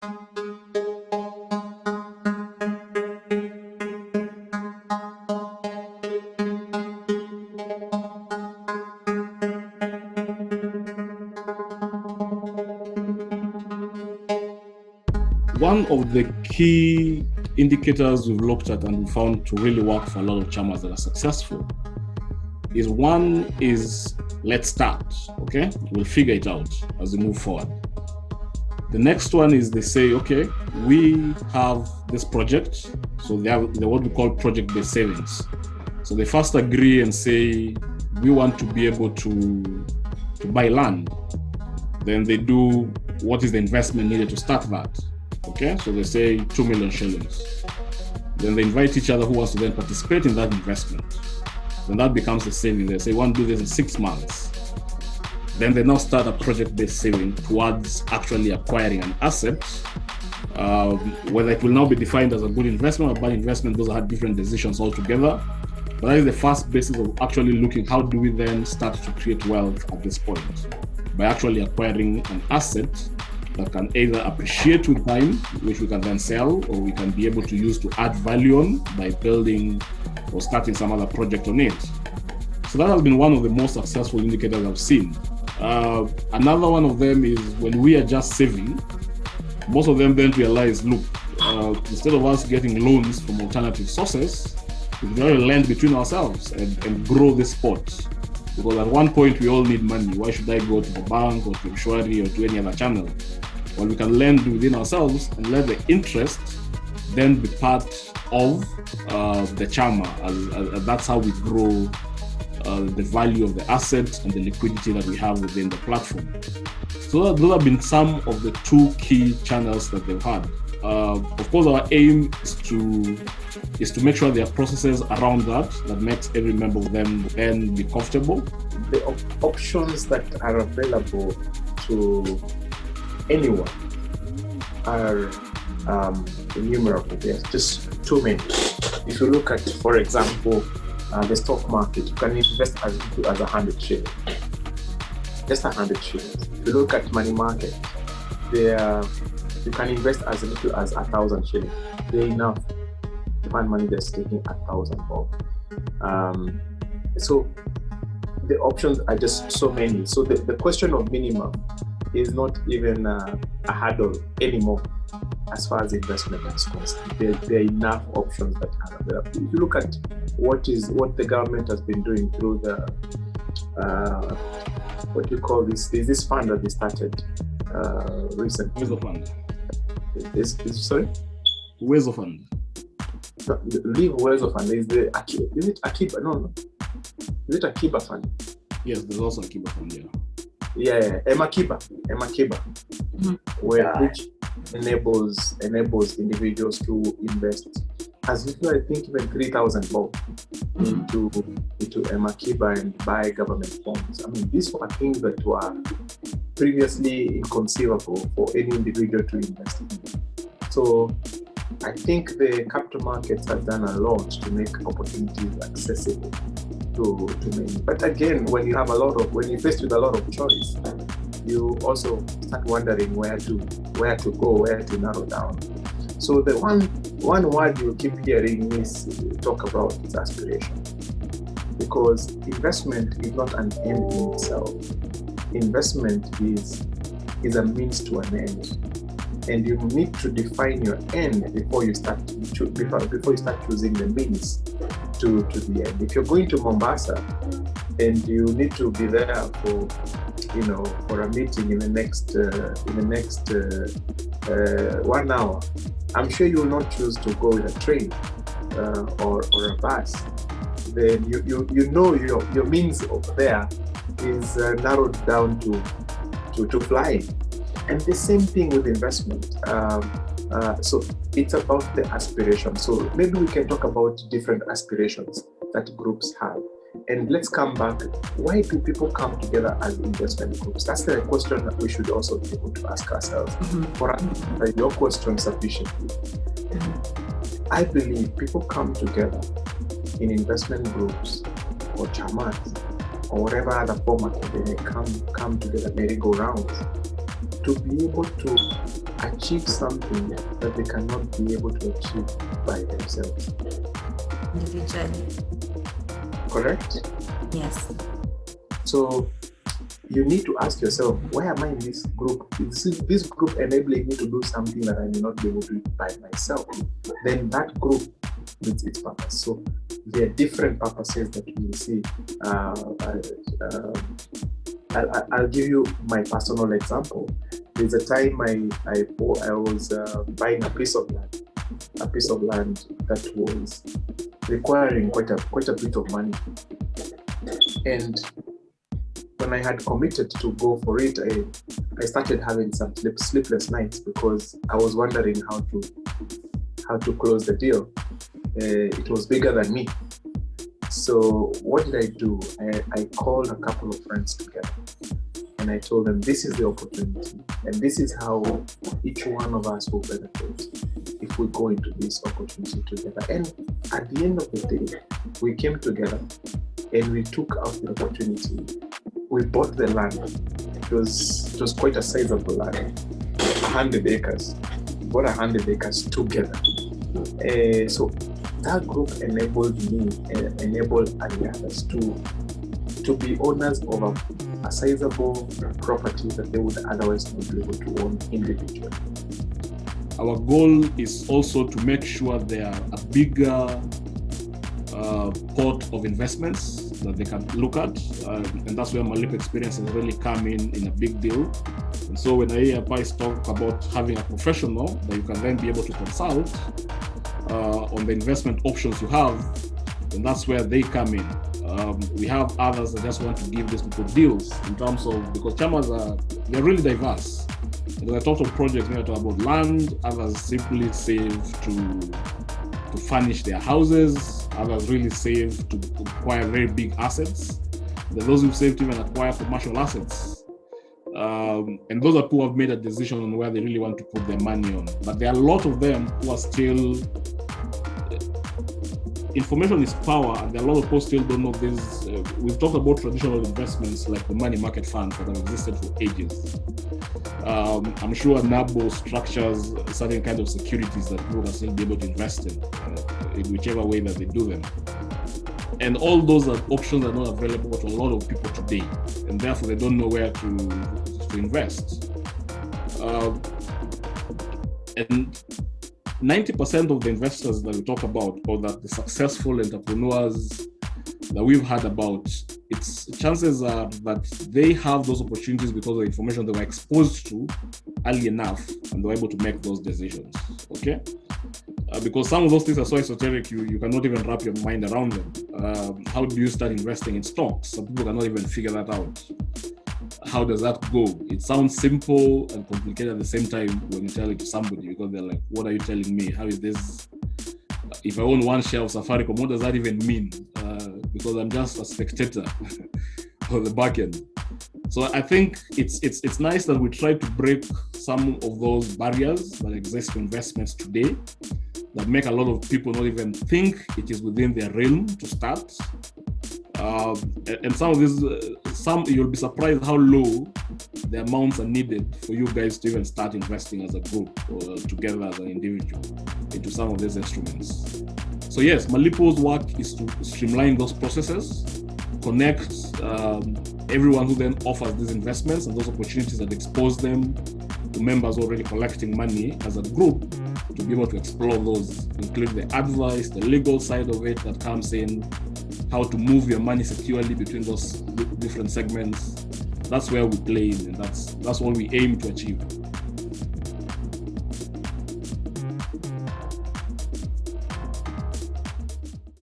One of the key indicators we've looked at and we found to really work for a lot of chamas that are successful is let's start, okay? We'll figure it out as we move forward. The next one is they say, okay, we have this project. So they have what we call project-based savings. So they first agree and say, we want to be able to buy land. Then they do what is the investment needed to start that. Okay, so they say 2 million shillings. Then they invite each other who wants to then participate in that investment. Then that becomes a saving. They say, want to do this in 6 months. Then they now start a project-based saving towards actually acquiring an asset. Whether it will now be defined as a good investment or bad investment, those are different decisions altogether. But that is the first basis of actually looking, how do we then start to create wealth at this point? By actually acquiring an asset that can either appreciate with time, which we can then sell, or we can be able to use to add value on by building or starting some other project on it. So that has been one of the most successful indicators I've seen. Another one of them is when we are just saving, most of them then realize, look, instead of us getting loans from alternative sources, we can lend between ourselves and grow this sport. Because at one point we all need money. Why should I go to the bank or to Mshwari or to any other channel? Well, we can lend within ourselves and let the interest then be part of the Chama. As that's how we grow the value of the assets and the liquidity that we have within the platform. So those have been some of the two key channels that they've had. Of course, our aim is to make sure there are processes around that makes every member of them then be comfortable. The options that are available to anyone are innumerable. There's just too many. If you look at, for example, the stock market, you can invest as little as 100 shillings. Just 100 shillings. If you look at money market, you can invest as little as 1,000 shillings. They're enough. You find money that's taking 1,000 bob. So the options are just so many. So the question of minimum is not even a hurdle anymore as far as investment is concerned. There are enough options that are available. If you look at what the government has been doing through the what do you call this? There's this fund that they started recently. Where's the fund? Sorry? Where's the fund? No, leave where's the fund. Is it Akiba? No. Is it Akiba fund? Yes, there's also Akiba fund, yeah. Yeah, Emakiba, which enables individuals to invest as little, I think, even 3,000 bob into Emakiba and buy government bonds. I mean, these were things that were previously inconceivable for any individual to invest in. So I think the capital markets have done a lot to make opportunities accessible to many. But again, when you're faced with a lot of choice, you also start wondering where to go, where to narrow down. So the one word you keep hearing me talk about is aspiration, because investment is not an end in itself. Investment is a means to an end, and you need to define your end before you start choosing the means to the end. If you're going to Mombasa and you need to be there for a meeting in the next 1 hour, I'm sure you will not choose to go with a train or a bus. Then you know your means over there is narrowed down to flying. And the same thing with investment. So it's about the aspiration. So maybe we can talk about different aspirations that groups have. And let's come back. Why do people come together as investment groups? That's the question that we should also be able to ask ourselves. For your question sufficiently. I believe people come together in investment groups or chamas or whatever other format they may come together, merry-go-rounds, to be able to achieve something that they cannot be able to achieve by themselves. Individually. Correct? Yes. So you need to ask yourself, why am I in this group? Is this group enabling me to do something that I may not be able to do by myself? Then that group meets its purpose. So there are different purposes that you will see. I'll give you my personal example. There's a time I was buying a piece of land that was requiring quite a bit of money. And when I had committed to go for it, I started having some sleepless nights because I was wondering how to close the deal. It was bigger than me. So what did I do? I called a couple of friends together and I told them, this is the opportunity and this is how each one of us will benefit if we go into this opportunity together. And at the end of the day, we came together and we took out the opportunity. We bought the land. It was quite a sizable land, 100 acres. We bought 100 acres together. So that group enabled the others to be owners of a sizable property that they would otherwise not be able to own individually. Our goal is also to make sure there are a bigger pot of investments that they can look at, and that's where Malipo experience has really come in a big deal. And so when I hear Pais talk about having a professional that you can then be able to consult on the investment options you have, then that's where they come in. We have others that just want to give these people deals in terms of, because Chamas they're really diverse. When I talk of projects, when I talk about land, others simply save to furnish their houses, others really save to acquire very big assets. There are those who save to even acquire commercial assets. And those are people who have made a decision on where they really want to put their money on. But there are a lot of them who are still, information is power, and there are a lot of people still don't know this. We've talked about traditional investments like the money market funds that have existed for ages. I'm sure NABO structures certain kind of securities that people can still be able to invest in whichever way that they do them. And all those options are not available to a lot of people today, and therefore they don't know where to invest. And 90% of the investors that we talk about, or that the successful entrepreneurs that we've heard about, its chances are that they have those opportunities because of the information they were exposed to early enough and they were able to make those decisions, okay? Because some of those things are so esoteric, you cannot even wrap your mind around them. How do you start investing in stocks? Some people cannot even figure that out. How does that go? It sounds simple and complicated at the same time when you tell it to somebody, because they're like, what are you telling me? How is this? If I own one share of Safaricom, what does that even mean? Because I'm just a spectator of the back end. So I think it's nice that we try to break some of those barriers that exist to investments today, that make a lot of people not even think it is within their realm to start. And some of these, you'll be surprised how low the amounts are needed for you guys to even start investing as a group or together as an individual into some of these instruments. So yes, Malipo's work is to streamline those processes, connect everyone who then offers these investments and those opportunities that expose them to members already collecting money as a group to be able to explore those, including the advice, the legal side of it that comes in, how to move your money securely between those different segments. That's where we play in, and that's what we aim to achieve.